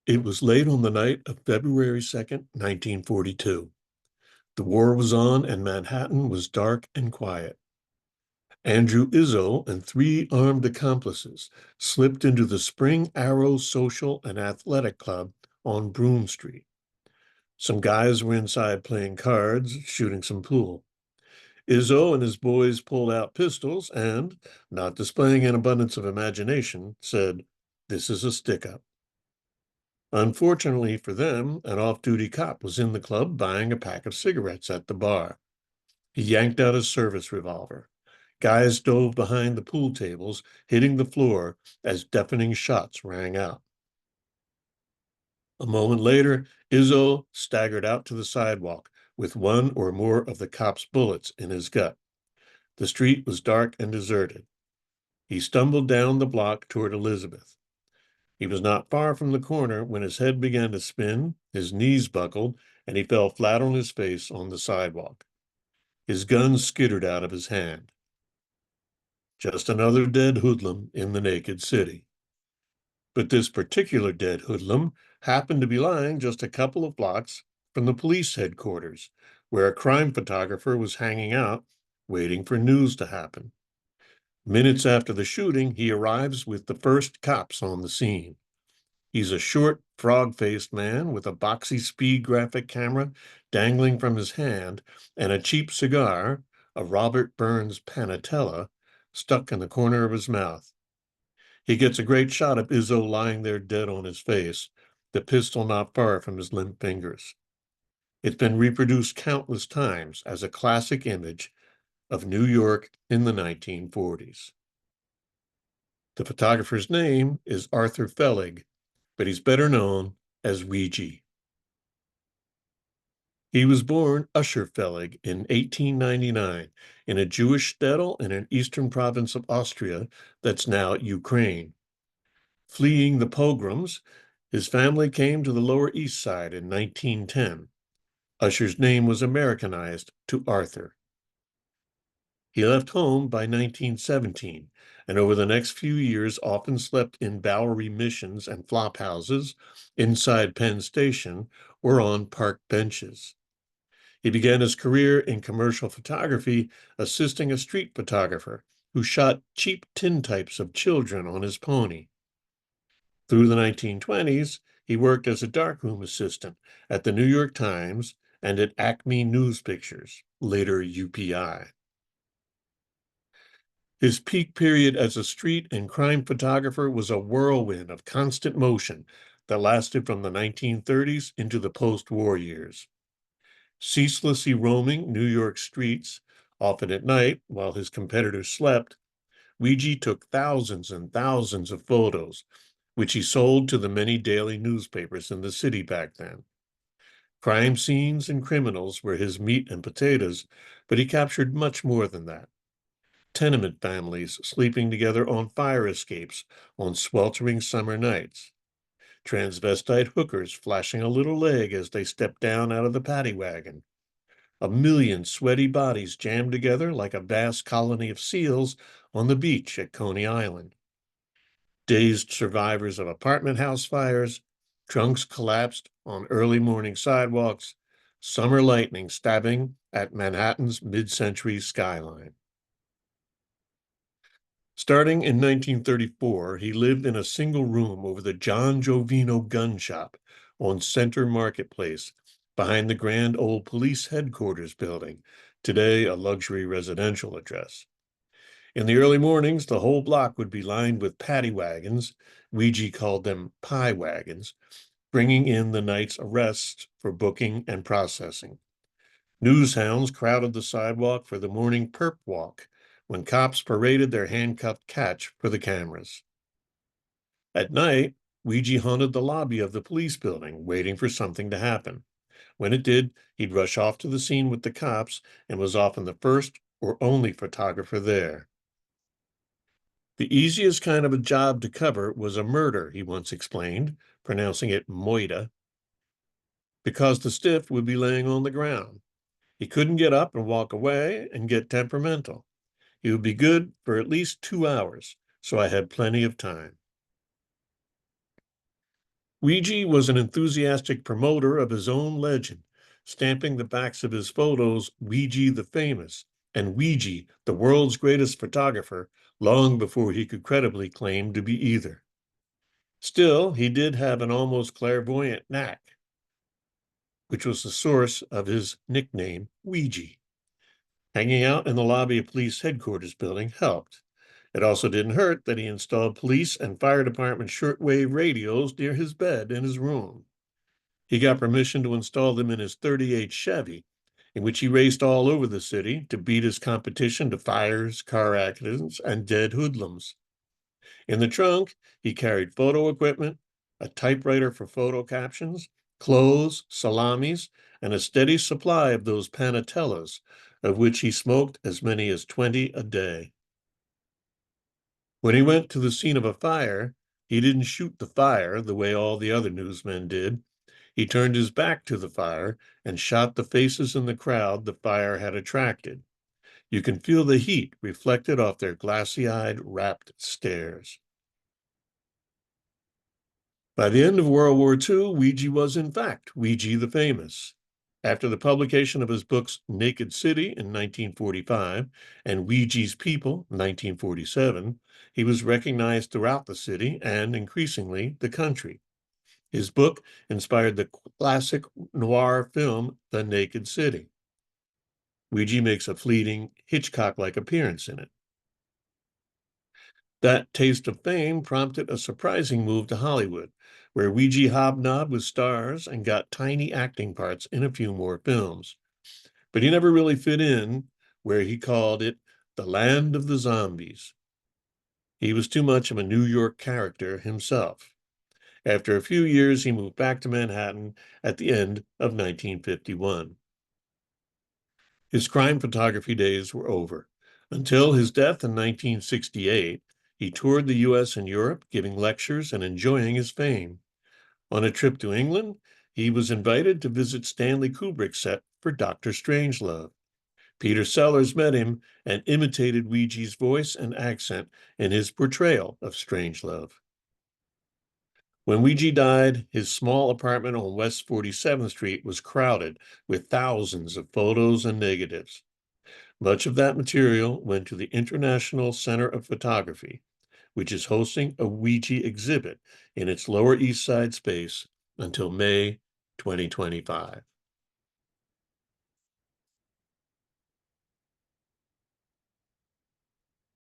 It was late on the night of February 2nd, 1942. The war was on and Manhattan was dark and quiet. Andrew Izzo and three armed accomplices slipped into the Spring Arrow Social and Athletic Club on Broome Street. Some guys were inside playing cards, shooting some pool. Izzo and his boys pulled out pistols and, not displaying an abundance of imagination, said, "This is a stick-up." Unfortunately for them, an off-duty cop was in the club buying a pack of cigarettes at the bar. He yanked out his service revolver. Guys dove behind the pool tables, hitting the floor as deafening shots rang out. A moment later, Izzo staggered out to the sidewalk with one or more of the cop's bullets in his gut. The street was dark and deserted. He stumbled down the block toward Elizabeth. He was not far from the corner when his head began to spin, his knees buckled, and he fell flat on his face on the sidewalk. His gun skittered out of his hand. Just another dead hoodlum in the naked city. But this particular dead hoodlum happened to be lying just a couple of blocks from the police headquarters, where a crime photographer was hanging out, waiting for news to happen. Minutes after the shooting, he arrives with the first cops on the scene. He's a short, frog-faced man with a boxy speed graphic camera dangling from his hand and a cheap cigar, a Robert Burns Panatella, stuck in the corner of his mouth. He gets a great shot of Izzo lying there dead on his face, the pistol not far from his limp fingers. It's been reproduced countless times as a classic image of New York in the 1940s. The photographer's name is Arthur Fellig, but he's better known as Weegee. He was born Usher Fellig in 1899 in a Jewish shtetl in an eastern province of Austria that's now Ukraine. Fleeing the pogroms, his family came to the Lower East Side in 1910. Usher's name was Americanized to Arthur. He left home by 1917, and over the next few years often slept in Bowery missions and flop houses, inside Penn Station, or on park benches. He began his career in commercial photography, assisting a street photographer who shot cheap tintypes of children on his pony. Through the 1920s, he worked as a darkroom assistant at the New York Times and at Acme News Pictures, later UPI. His peak period as a street and crime photographer was a whirlwind of constant motion that lasted from the 1930s into the post-war years. Ceaselessly roaming New York streets, often at night while his competitors slept, Weegee took thousands and thousands of photos, which he sold to the many daily newspapers in the city back then. Crime scenes and criminals were his meat and potatoes, but he captured much more than that. Tenement families sleeping together on fire escapes on sweltering summer nights. Transvestite hookers flashing a little leg as they stepped down out of the paddy wagon. A million sweaty bodies jammed together like a vast colony of seals on the beach at Coney Island. Dazed survivors of apartment house fires, trunks collapsed on early morning sidewalks, summer lightning stabbing at Manhattan's mid-century skyline. Starting in 1934, he lived in a single room over the John Jovino gun shop on Center Marketplace, behind the grand old police headquarters building, today a luxury residential address. In the early mornings, the whole block would be lined with paddy wagons, Weegee called them pie wagons, bringing in the night's arrests for booking and processing. News hounds crowded the sidewalk for the morning perp walk, when cops paraded their handcuffed catch for the cameras. At night, Weegee haunted the lobby of the police building, waiting for something to happen. When it did, he'd rush off to the scene with the cops and was often the first or only photographer there. The easiest kind of a job to cover was a murder, he once explained, pronouncing it moida, because the stiff would be laying on the ground. He couldn't get up and walk away and get temperamental. He would be good for at least 2 hours, so I had plenty of time. Weegee was an enthusiastic promoter of his own legend, stamping the backs of his photos Weegee the Famous and Weegee, the world's greatest photographer, long before he could credibly claim to be either. Still, he did have an almost clairvoyant knack, which was the source of his nickname, Weegee. Hanging out in the lobby of police headquarters building helped. It also didn't hurt that he installed police and fire department shortwave radios near his bed in his room. He got permission to install them in his '38 Chevy, in which he raced all over the city to beat his competition to fires, car accidents, and dead hoodlums. In the trunk, he carried photo equipment, a typewriter for photo captions, clothes, salamis, and a steady supply of those panatellas, of which he smoked as many as 20 a day. When he went to the scene of a fire, he didn't shoot the fire the way all the other newsmen did. He turned his back to the fire and shot the faces in the crowd the fire had attracted. You can feel the heat reflected off their glassy-eyed, rapt stares. By the end of World War II, Weegee was, in fact, Weegee the Famous. After the publication of his books Naked City in 1945 and Weegee's People, 1947, he was recognized throughout the city and, increasingly, the country. His book inspired the classic noir film The Naked City. Weegee makes a fleeting Hitchcock-like appearance in it. That taste of fame prompted a surprising move to Hollywood, where Weegee hobnobbed with stars and got tiny acting parts in a few more films. But he never really fit in where he called it the land of the zombies. He was too much of a New York character himself. After a few years, he moved back to Manhattan at the end of 1951. His crime photography days were over. Until his death in 1968, he toured the U.S. and Europe, giving lectures and enjoying his fame. On a trip to England, he was invited to visit Stanley Kubrick's set for Dr. Strangelove. Peter Sellers met him and imitated Weegee's voice and accent in his portrayal of Strangelove. When Weegee died, his small apartment on West 47th Street was crowded with thousands of photos and negatives. Much of that material went to the International Center of Photography, which is hosting a Weegee exhibit in its Lower East Side space until May 2025.